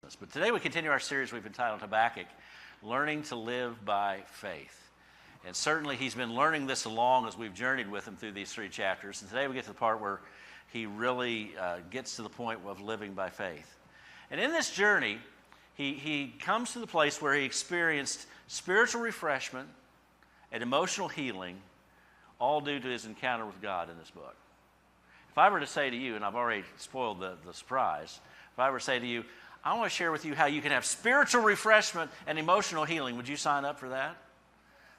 faithfulness. But today we continue our series we've entitled Habakkuk, Learning to Live by Faith. And certainly he's been learning this along as we've journeyed with him through these 3 chapters. And today we get to the part where he really gets to the point of living by faith. And in this journey, he comes to the place where he experienced spiritual refreshment and emotional healing, all due to his encounter with God in this book. If I were to say to you, and I've already spoiled the surprise, if I were to say to you, I want to share with you how you can have spiritual refreshment and emotional healing, would you sign up for that?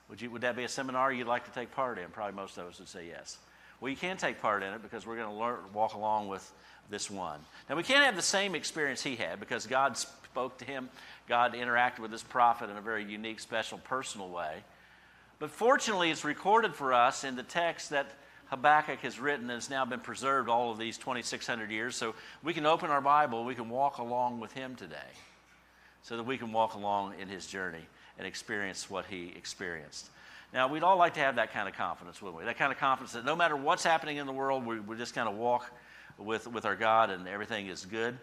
Would that be a seminar you'd like to take part in? Probably most of us would say yes. Well, you can take part in it because we're going to walk along with this one. Now, we can't have the same experience he had because God spoke to him. God interacted with this prophet in a very unique, special, personal way. But fortunately, it's recorded for us in the text that Habakkuk has written and has now been preserved all of these 2,600 years. So we can open our Bible, we can walk along with him today so that we can walk along in his journey and experience what he experienced. Now, we'd all like to have that kind of confidence, wouldn't we? That kind of confidence that no matter what's happening in the world, we just kind of walk with our God and everything is good.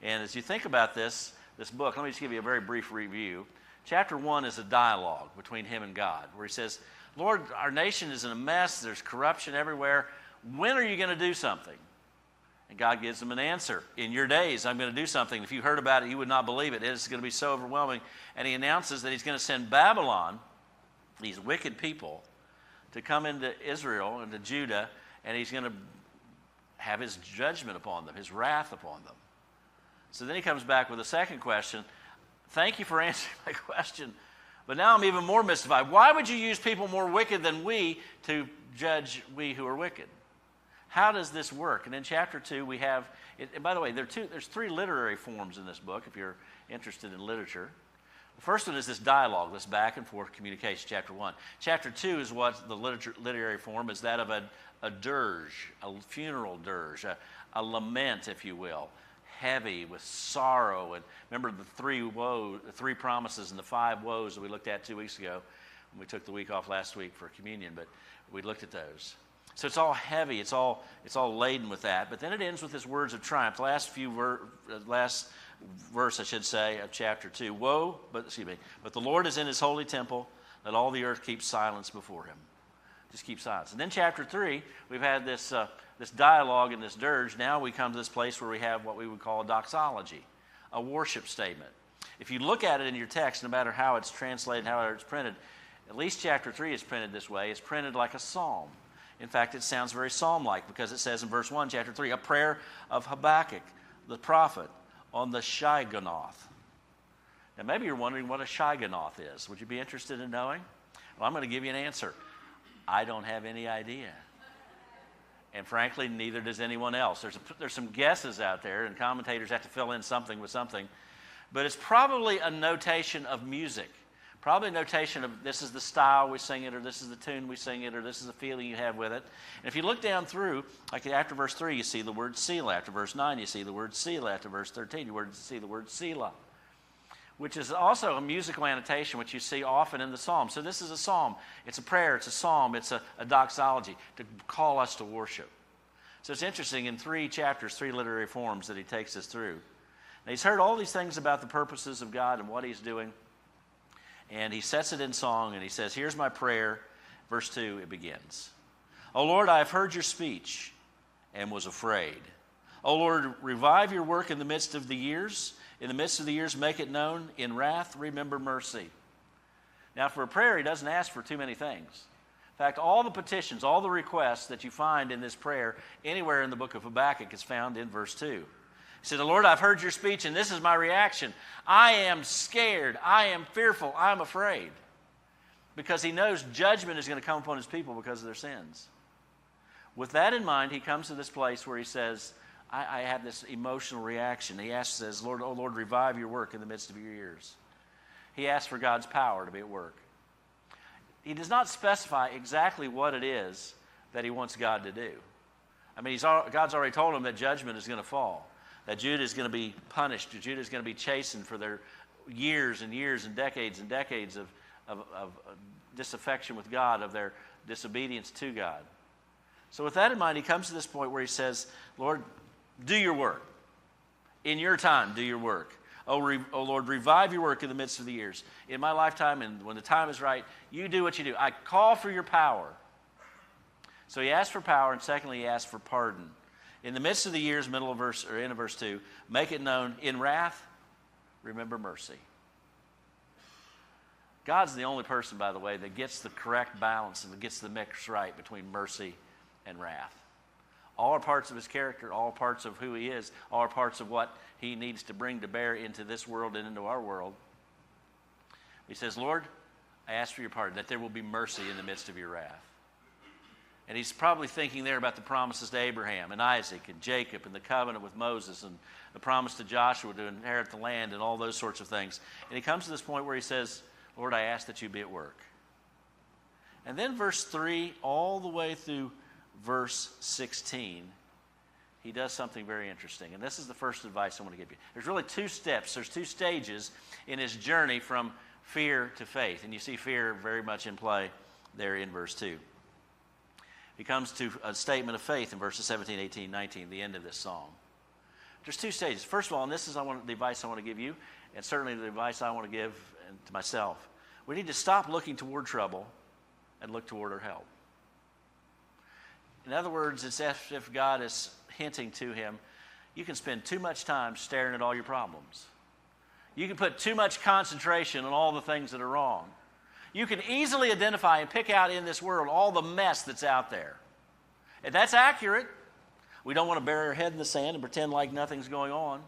And as you think about this book, let me just give you a very brief review. Chapter 1 is a dialogue between him and God, where he says, Lord, our nation is in a mess. There's corruption everywhere. When are you going to do something? And God gives him an answer. In your days, I'm going to do something. If you heard about it, you would not believe it. It's going to be so overwhelming. And he announces that he's going to send Babylon, these wicked people, to come into Israel and to Judah, and he's going to have his judgment upon them, his wrath upon them. So then he comes back with a second question. Thank you for answering my question, but now I'm even more mystified. Why would you use people more wicked than we to judge we who are wicked? How does this work? And in chapter 2 we have, and by the way, there's 3 literary forms in this book if you're interested in literature. The first one is this dialogue, this back and forth communication, chapter 1. Chapter 2 is what the literary form is, that of a dirge, a funeral dirge, a lament, if you will, heavy with sorrow. And remember the 3 promises and the 5 woes that we looked at 2 weeks ago. We took the week off last week for communion, but we looked at those. So it's all heavy, it's all laden with that. But then it ends with his words of triumph. The last verse, I should say, of chapter 2. But the Lord is in his holy temple, let all the earth keep silence before him. Just keep silence. And then chapter 3, we've had this dialogue and this dirge. Now we come to this place where we have what we would call a doxology, a worship statement. If you look at it in your text, no matter how it's translated, how it's printed, at least chapter 3 is printed this way. It's printed like a psalm. In fact, it sounds very psalm-like because it says in verse 1, chapter 3, a prayer of Habakkuk, the prophet, on the Shigionoth. Now, maybe you're wondering what a Shigionoth is. Would you be interested in knowing? Well, I'm going to give you an answer. I don't have any idea. And frankly, neither does anyone else. There's some guesses out there, and commentators have to fill in something with something. But it's probably a notation of music. Probably a notation of this is the style we sing it, or this is the tune we sing it, or this is the feeling you have with it. And if you look down through, like after verse 3, you see the word Selah. After verse 9, you see the word Selah. After verse 13, you see the word Selah, which is also a musical annotation, which you see often in the psalm. So this is a psalm. It's a prayer. It's a psalm. It's a doxology to call us to worship. So it's interesting, in 3 chapters, 3 literary forms that he takes us through. Now, he's heard all these things about the purposes of God and what he's doing. And he sets it in song, and he says, here's my prayer. Verse 2, it begins. O Lord, I have heard your speech and was afraid. O Lord, revive your work in the midst of the years. In the midst of the years, make it known. In wrath, remember mercy. Now, for a prayer, he doesn't ask for too many things. In fact, all the petitions, all the requests that you find in this prayer anywhere in the book of Habakkuk is found in verse 2. He said, Lord, I've heard your speech, and this is my reaction. I am scared. I am fearful. I'm afraid. Because he knows judgment is going to come upon his people because of their sins. With that in mind, he comes to this place where he says, I have this emotional reaction. He says, Lord, oh Lord, revive your work in the midst of your years. He asks for God's power to be at work. He does not specify exactly what it is that he wants God to do. I mean, God's already told him that judgment is going to fall, that Judah is going to be punished, Judah is going to be chastened for their years and years and decades of disaffection with God, of their disobedience to God. So with that in mind, he comes to this point where he says, Lord, do your work. In your time, do your work. O Lord, revive your work in the midst of the years. In my lifetime, and when the time is right, you do what you do. I call for your power. So he asked for power, and secondly, he asked for pardon. In the midst of the years, middle of verse, or end of verse 2, make it known, in wrath, remember mercy. God's the only person, by the way, that gets the correct balance and that gets the mix right between mercy and wrath. All are parts of his character, all parts of who he is, all are parts of what he needs to bring to bear into this world and into our world. He says, Lord, I ask for your pardon, that there will be mercy in the midst of your wrath. And he's probably thinking there about the promises to Abraham and Isaac and Jacob and the covenant with Moses and the promise to Joshua to inherit the land and all those sorts of things. And he comes to this point where he says, Lord, I ask that you be at work. And then verse 3 all the way through verse 16, he does something very interesting. And this is the first advice I want to give you. There's really two steps. There's two stages in his journey from fear to faith. And you see fear very much in play there in verse 2. He comes to a statement of faith in verses 17, 18, 19, the end of this song. There's two stages. First of all, and this is the advice I want to give you, and certainly the advice I want to give to myself. We need to stop looking toward trouble and look toward our help. In other words, it's as if God is hinting to him, you can spend too much time staring at all your problems. You can put too much concentration on all the things that are wrong. You can easily identify and pick out in this world all the mess that's out there. And that's accurate. We don't want to bury our head in the sand and pretend like nothing's going on.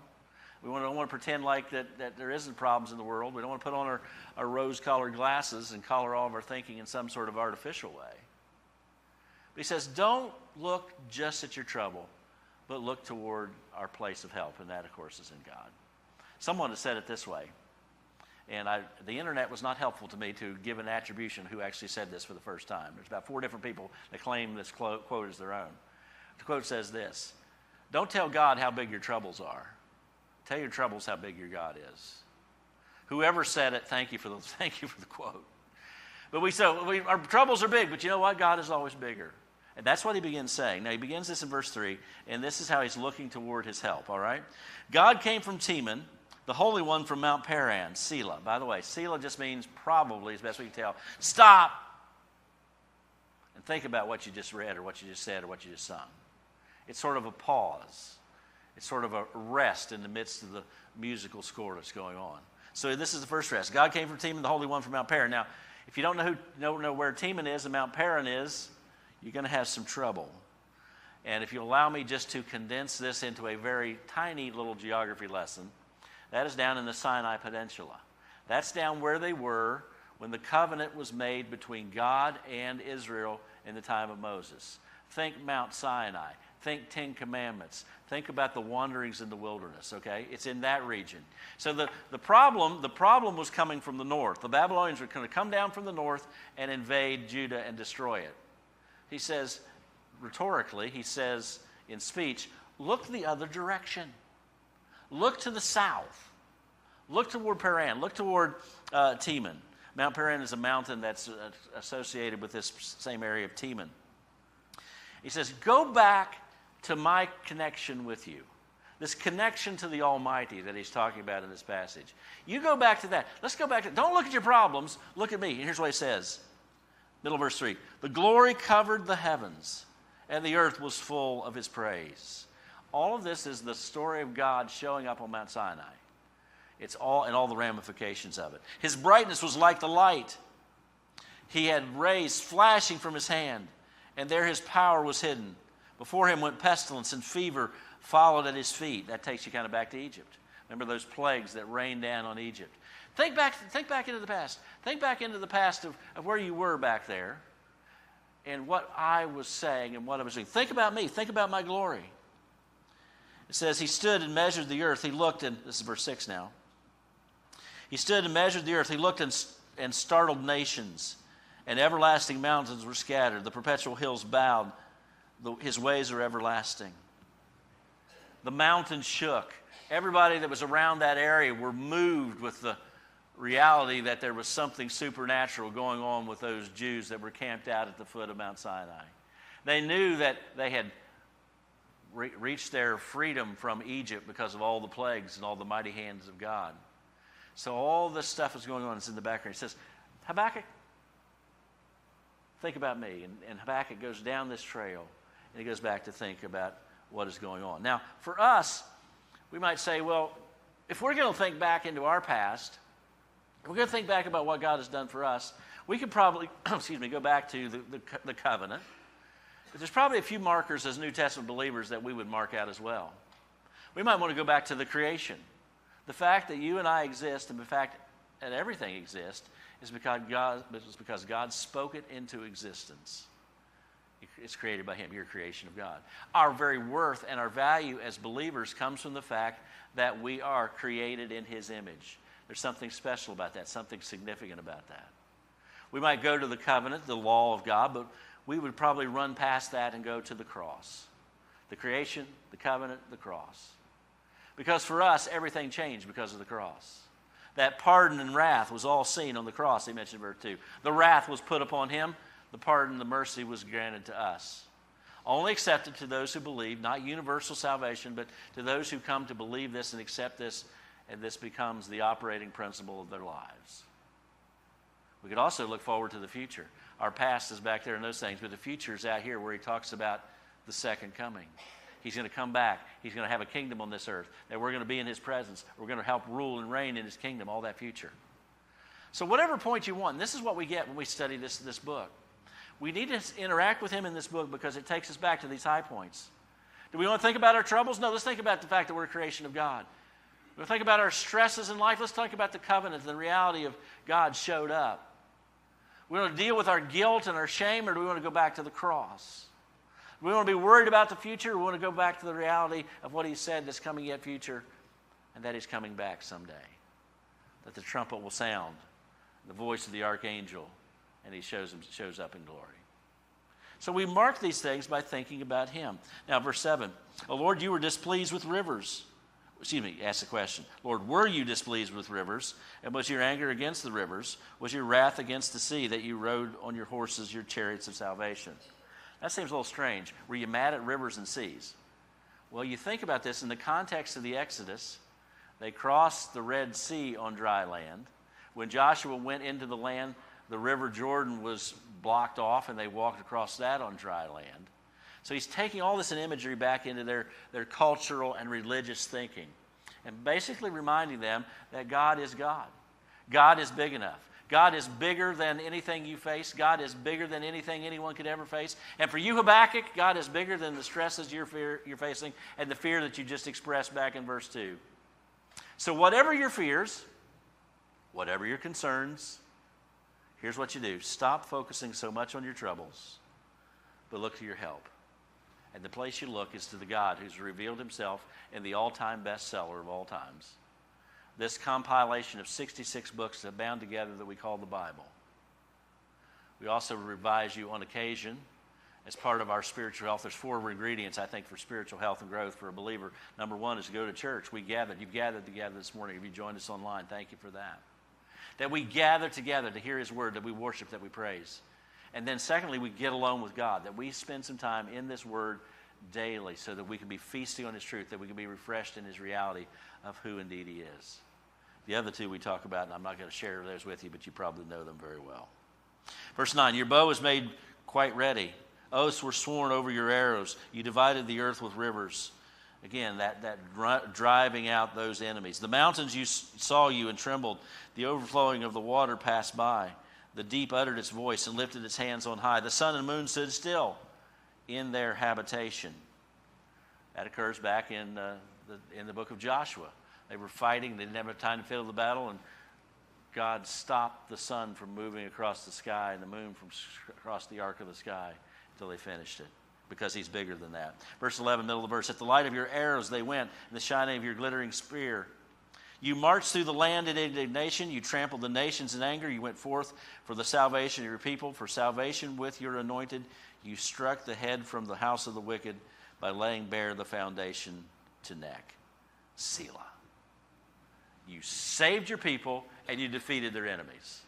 We don't want to pretend like that there isn't problems in the world. We don't want to put on our rose-colored glasses and color all of our thinking in some sort of artificial way. But he says, don't look just at your trouble, but look toward our place of help. And that, of course, is in God. Someone has said it this way. And the internet was not helpful to me to give an attribution who actually said this for the first time. There's about 4 different people that claim this quote as their own. The quote says this: don't tell God how big your troubles are. Tell your troubles how big your God is. Whoever said it, thank you for the quote. But our troubles are big, but you know what? God is always bigger. And that's what he begins saying. Now, he begins this in verse 3, and this is how he's looking toward his help, all right? God came from Teman, the Holy One from Mount Paran, Selah. By the way, Selah just means probably, as best we can tell, stop and think about what you just read or what you just said or what you just sung. It's sort of a pause. It's sort of a rest in the midst of the musical score that's going on. So this is the first rest. God came from Teman, the Holy One from Mount Paran. Now, if you don't know where Teman is and Mount Paran is, you're going to have some trouble. And if you allow me just to condense this into a very tiny little geography lesson, that is down in the Sinai Peninsula. That's down where they were when the covenant was made between God and Israel in the time of Moses. Think Mount Sinai. Think 10 Commandments. Think about the wanderings in the wilderness, okay? It's in that region. So the problem was coming from the north. The Babylonians were going to come down from the north and invade Judah and destroy it. He says, rhetorically, he says in speech, look the other direction. Look to the south. Look toward Paran. Look toward Teman. Mount Paran is a mountain that's associated with this same area of Teman. He says, go back to my connection with you. This connection to the Almighty that he's talking about in this passage. You go back to that. Let's go back to, don't look at your problems. Look at me. And here's what he says. Middle of verse 3. The glory covered the heavens, and the earth was full of his praise. All of this is the story of God showing up on Mount Sinai. It's all and all the ramifications of it. His brightness was like the light. He had rays flashing from his hand, and there his power was hidden. Before him went pestilence, and fever followed at his feet. That takes you kind of back to Egypt. Remember those plagues that rained down on Egypt. Think back into the past. Think back into the past of where you were back there and what I was saying and what I was doing. Think about me. Think about my glory. It says, he stood and measured the earth. He looked, and this is verse 6 now. He stood and measured the earth. He looked and startled nations, and everlasting mountains were scattered. The perpetual hills bowed. His ways are everlasting. The mountains shook. Everybody that was around that area were moved with the reality that there was something supernatural going on with those Jews that were camped out at the foot of Mount Sinai. They knew that they had reached their freedom from Egypt because of all the plagues and all the mighty hands of God. So all this stuff is going on. It's in the background. He says, Habakkuk, think about me. And Habakkuk goes down this trail, and he goes back to think about what is going on. Now, for us, we might say, well, if we're going to think back into our past, if we're going to think back about what God has done for us, we could probably, go back to the covenant. But there's probably a few markers as New Testament believers that we would mark out as well. We might want to go back to the creation. The fact that you and I exist, and the fact that everything exists, is because God spoke it into existence. It's created by Him. You're a creation of God. Our very worth and our value as believers comes from the fact that we are created in His image. There's something special about that, something significant about that. We might go to the covenant, the law of God, but we would probably run past that and go to the cross. The creation, the covenant, the cross. Because for us, everything changed because of the cross. That pardon and wrath was all seen on the cross, he mentioned in verse 2. The wrath was put upon Him. The pardon, the mercy was granted to us. Only accepted to those who believe, not universal salvation, but to those who come to believe this and accept this, and this becomes the operating principle of their lives. We could also look forward to the future. Our past is back there in those things, but the future is out here where he talks about the second coming. He's going to come back. He's going to have a kingdom on this earth, that we're going to be in His presence. We're going to help rule and reign in His kingdom, all that future. So whatever point you want, this is what we get when we study this book. We need to interact with Him in this book because it takes us back to these high points. Do we want to think about our troubles? No, let's think about the fact that we're a creation of God. We want to think about our stresses in life. Let's think about the covenant, the reality of God showed up. We want to deal with our guilt and our shame, or do we want to go back to the cross? Do we want to be worried about the future, or do we want to go back to the reality of what He said that's coming yet future, and that He's coming back someday? That the trumpet will sound, the voice of the archangel, and He shows up in glory. So we mark these things by thinking about Him. Now, verse 7, "O Lord, you were displeased with rivers." Ask the question. "Lord, were you displeased with rivers? And was your anger against the rivers? Was your wrath against the sea that you rode on your horses, your chariots of salvation?" That seems a little strange. Were you mad at rivers and seas? Well, you think about this in the context of the Exodus. They crossed the Red Sea on dry land. When Joshua went into the land, the river Jordan was blocked off, and they walked across that on dry land. So he's taking all this in imagery back into their cultural and religious thinking, and basically reminding them that God is God. God is big enough. God is bigger than anything you face. God is bigger than anything anyone could ever face. And for you, Habakkuk, God is bigger than the stresses you're facing and the fear that you just expressed back in verse 2. So whatever your fears, whatever your concerns, here's what you do. Stop focusing so much on your troubles, but look to your help. And the place you look is to the God who's revealed Himself in the all-time bestseller of all times. This compilation of 66 books that bound together that we call the Bible. We also revise you on occasion as part of our spiritual health. There's 4 ingredients, I think, for spiritual health and growth for a believer. Number 1 is to go to church. You've gathered together this morning. If you joined us online, thank you for that. That we gather together to hear His word, that we worship, that we praise. And then secondly, we get alone with God, that we spend some time in this word daily so that we can be feasting on His truth, that we can be refreshed in His reality of who indeed He is. The other 2 we talk about, and I'm not going to share those with you, but you probably know them very well. Verse 9, "Your bow is made quite ready. Oaths were sworn over your arrows. You divided the earth with rivers." Again, that driving out those enemies. "The mountains saw you and trembled. The overflowing of the water passed by. The deep uttered its voice and lifted its hands on high. The sun and moon stood still in their habitation." That occurs back in the book of Joshua. They were fighting. They didn't have time to fill the battle, and God stopped the sun from moving across the sky and the moon from across the arc of the sky until they finished it, because He's bigger than that. Verse 11, middle of the verse, "At the light of your arrows they went, and the shining of your glittering spear. You marched through the land in indignation. You trampled the nations in anger. You went forth for the salvation of your people, for salvation with your anointed. You struck the head from the house of the wicked by laying bare the foundation to neck." Selah. You saved your people, and you defeated their enemies.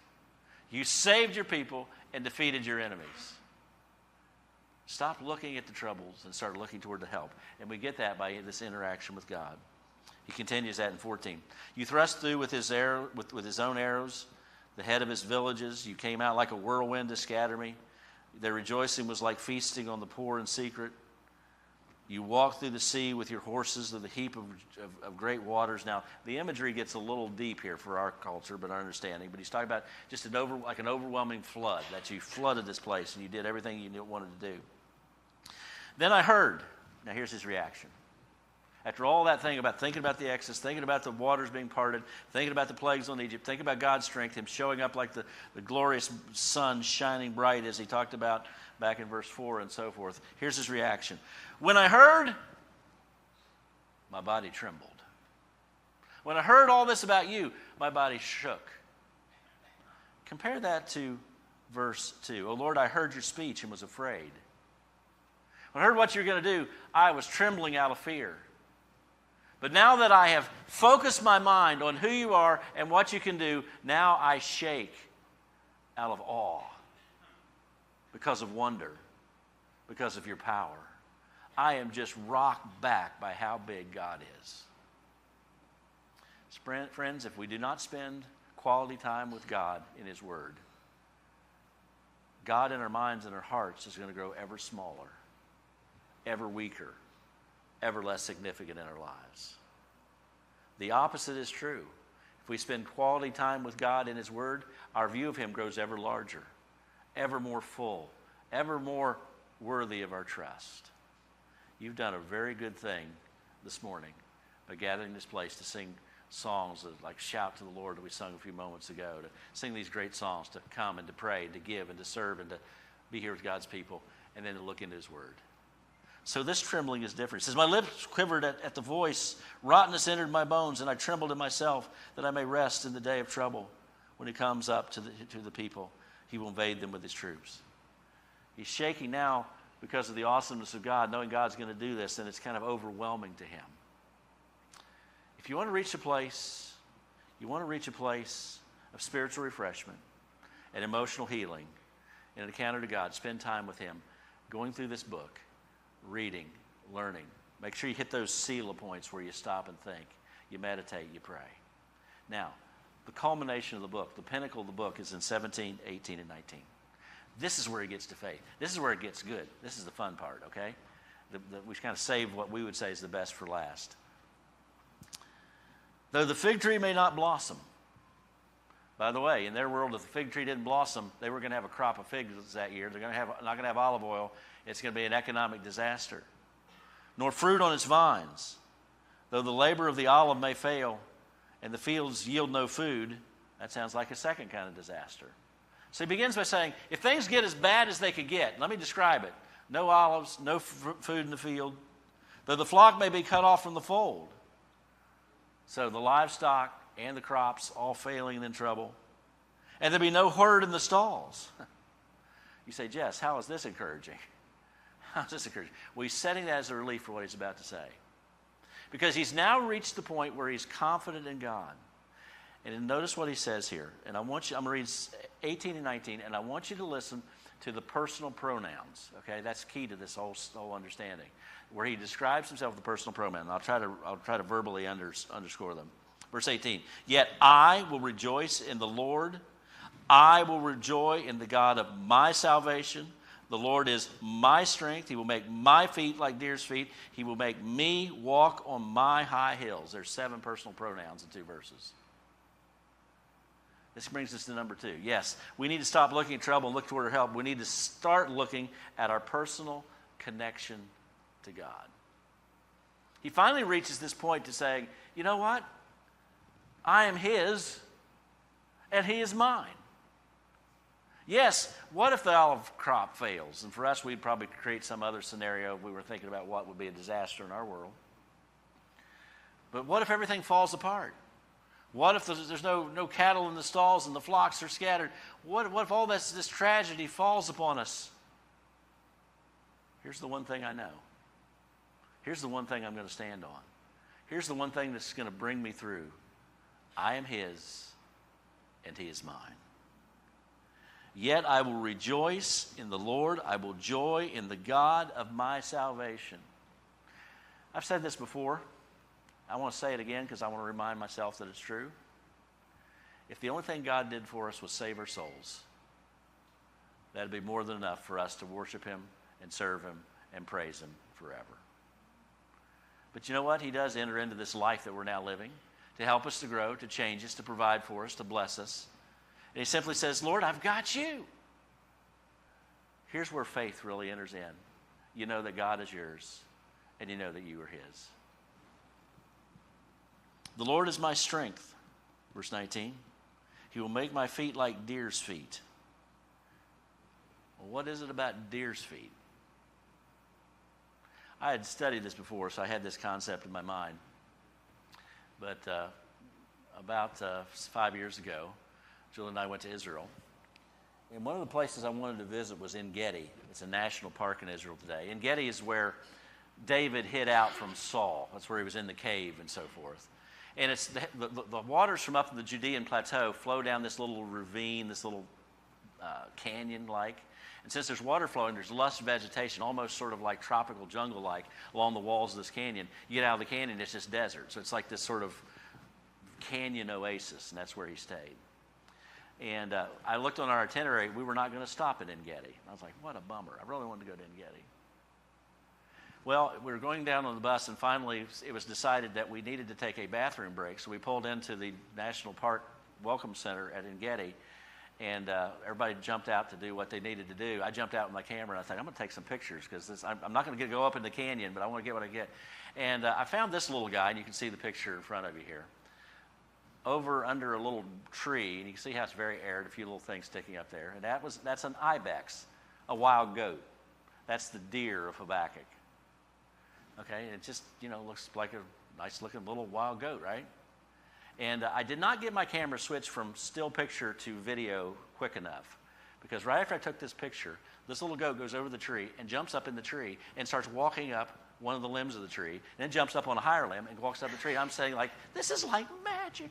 You saved your people and defeated your enemies. Stop looking at the troubles and start looking toward the help. And we get that by this interaction with God. He continues that in 14. You thrust through with his own arrows, the head of his villages. You came out like a whirlwind to scatter me. Their rejoicing was like feasting on the poor in secret. You walk through the sea with your horses to the heap of great waters. Now, the imagery gets a little deep here for our culture, but our understanding. But he's talking about just an overwhelming flood, that you flooded this place and you did everything you wanted to do. Then I heard. Now, here's his reaction. After all that thing about thinking about the Exodus, thinking about the waters being parted, thinking about the plagues on Egypt, thinking about God's strength, him showing up like the glorious sun shining bright as he talked about back in verse 4 and so forth. Here's his reaction. When I heard, my body trembled. When I heard all this about you, my body shook. Compare that to verse 2. O Lord, I heard your speech and was afraid. When I heard what you were going to do, I was trembling out of fear. But now that I have focused my mind on who you are and what you can do, now I shake out of awe because of wonder, because of your power. I am just rocked back by how big God is. Friends, if we do not spend quality time with God in his word, God in our minds and our hearts is going to grow ever smaller, ever weaker, ever less significant in our lives. The opposite is true. If we spend quality time with God in his word, our view of him grows ever larger, ever more full, ever more worthy of our trust. You've done a very good thing this morning by gathering this place to sing songs like Shout to the Lord that we sung a few moments ago, to sing these great songs, to come and to pray, and to give and to serve and to be here with God's people, and then to look into his word. So this trembling is different. It says, my lips quivered at the voice. Rottenness entered my bones, and I trembled in myself that I may rest in the day of trouble. When he comes up to the people, he will invade them with his troops. He's shaking now because of the awesomeness of God, knowing God's going to do this, and it's kind of overwhelming to him. If you want to reach a place of spiritual refreshment and emotional healing and an encounter to God, spend time with him, going through this book, reading, learning. Make sure you hit those Selah points where you stop and think. You meditate, you pray. Now, the culmination of the book, the pinnacle of the book is in 17, 18, and 19. This is where it gets to faith. This is where it gets good. This is the fun part, okay? We kind of save what we would say is the best for last. Though the fig tree may not blossom. By the way, in their world, if the fig tree didn't blossom, they were going to have a crop of figs that year. They're not going to have olive oil. It's going to be an economic disaster. Nor fruit on its vines. Though the labor of the olive may fail and the fields yield no food, that sounds like a second kind of disaster. So he begins by saying, if things get as bad as they could get, let me describe it. No olives, no food in the field. Though the flock may be cut off from the fold. So the livestock and the crops all failing and in trouble. And there be no herd in the stalls. You say, Jess, how is this encouraging? How is this encouraging? Well, he's setting that as a relief for what he's about to say. Because he's now reached the point where he's confident in God. And notice what he says here. And I'm going to read 18 and 19, and I want you to listen to the personal pronouns. Okay, that's key to this whole understanding, where he describes himself with the personal pronoun. I'll try to verbally underscore them. Verse 18. Yet I will rejoice in the Lord. I will rejoice in the God of my salvation. The Lord is my strength. He will make my feet like deer's feet. He will make me walk on my high hills. There's 7 personal pronouns in 2 verses. This brings us to number 2. Yes, we need to stop looking at trouble and look toward our help. We need to start looking at our personal connection to God. He finally reaches this point to saying, you know what? I am his, and he is mine. Yes, what if the olive crop fails? And for us, we'd probably create some other scenario if we were thinking about what would be a disaster in our world. But what if everything falls apart? What if there's no cattle in the stalls and the flocks are scattered? What if all this tragedy falls upon us? Here's the one thing I know. Here's the one thing I'm going to stand on. Here's the one thing that's going to bring me through. I am his, and he is mine. Yet I will rejoice in the Lord. I will joy in the God of my salvation. I've said this before. I want to say it again because I want to remind myself that it's true. If the only thing God did for us was save our souls, that'd be more than enough for us to worship him and serve him and praise him forever. But you know what? He does enter into this life that we're now living to help us to grow, to change us, to provide for us, to bless us. And he simply says, Lord, I've got you. Here's where faith really enters in. You know that God is yours, and you know that you are his. The Lord is my strength. Verse 19. He will make my feet like deer's feet. Well, what is it about deer's feet? I had studied this before, so I had this concept in my mind. But about 5 years ago, Julie and I went to Israel. And one of the places I wanted to visit was En Gedi. It's a national park in Israel today. En Gedi is where David hid out from Saul. That's where he was in the cave and so forth. And it's the waters from up the Judean plateau flow down this little ravine, this little canyon-like. And since there's water flowing, there's lush vegetation, almost sort of like tropical jungle-like, along the walls of this canyon. You get out of the canyon, it's just desert. So it's like this sort of canyon oasis, and that's where he stayed. And I looked on our itinerary. We were not going to stop at En Gedi. I was like, what a bummer. I really wanted to go to En Gedi. Well, we were going down on the bus, and finally it was decided that we needed to take a bathroom break. So we pulled into the National Park Welcome Center at En Gedi, and everybody jumped out to do what they needed to do. I jumped out with my camera, and I thought, I'm going to take some pictures because I'm not going to go up in the canyon, but I want to get what I get. And I found this little guy, and you can see the picture in front of you here, over under a little tree, and you can see how it's very arid, a few little things sticking up there. And that's an ibex, a wild goat. That's the deer of Habakkuk. Okay, it just, looks like a nice-looking little wild goat, right? And I did not get my camera switched from still picture to video quick enough, because right after I took this picture, this little goat goes over the tree and jumps up in the tree and starts walking up one of the limbs of the tree, and then jumps up on a higher limb and walks up the tree. I'm saying, this is like magic.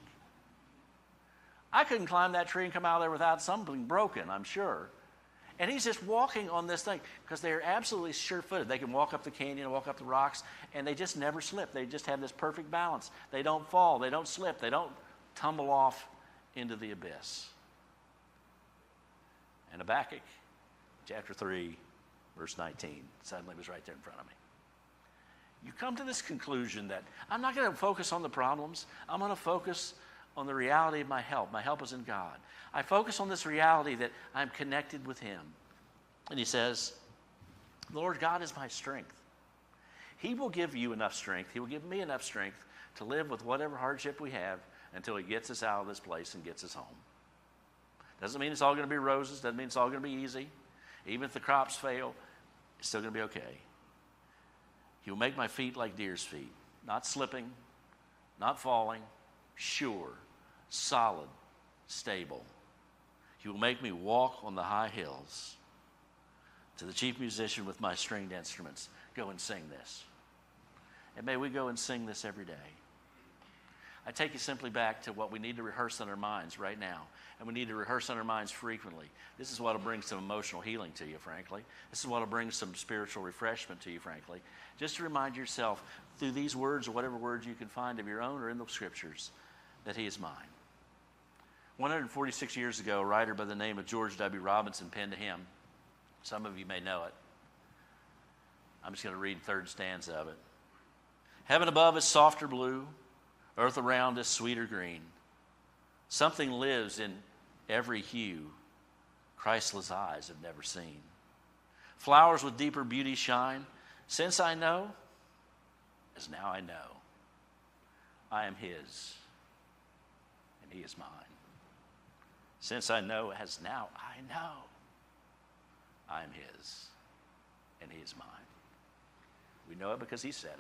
I couldn't climb that tree and come out of there without something broken, I'm sure. And he's just walking on this thing because they're absolutely sure-footed. They can walk up the canyon, walk up the rocks, and they just never slip. They just have this perfect balance. They don't fall. They don't slip. They don't tumble off into the abyss. And Habakkuk, chapter 3, verse 19, suddenly was right there in front of me. You come to this conclusion that I'm not going to focus on the problems. I'm going to focus on the reality of my help. My help is in God. I focus on this reality that I'm connected with him. And he says, the Lord God is my strength. He will give you enough strength. He will give me enough strength to live with whatever hardship we have until he gets us out of this place and gets us home. Doesn't mean it's all going to be roses. Doesn't mean it's all going to be easy. Even if the crops fail, it's still going to be okay. He will make my feet like deer's feet, not slipping, not falling, sure, solid, stable. He will make me walk on the high hills. To the chief musician with my stringed instruments, go and sing this. And may we go and sing this every day. I take you simply back to what we need to rehearse in our minds right now. And we need to rehearse in our minds frequently. This is what will bring some emotional healing to you, frankly. This is what will bring some spiritual refreshment to you, frankly. Just to remind yourself through these words or whatever words you can find of your own or in the scriptures that he is mine. 146 years ago, a writer by the name of George W. Robinson penned a hymn. Some of you may know it. I'm just going to read the third stanza of it. Heaven above is softer blue, earth around is sweeter green. Something lives in every hue Christless eyes have never seen. Flowers with deeper beauty shine. Since I know, as now I know, I am his, and he is mine. Since I know, as now I know, I am his, and he is mine. We know it because he said it.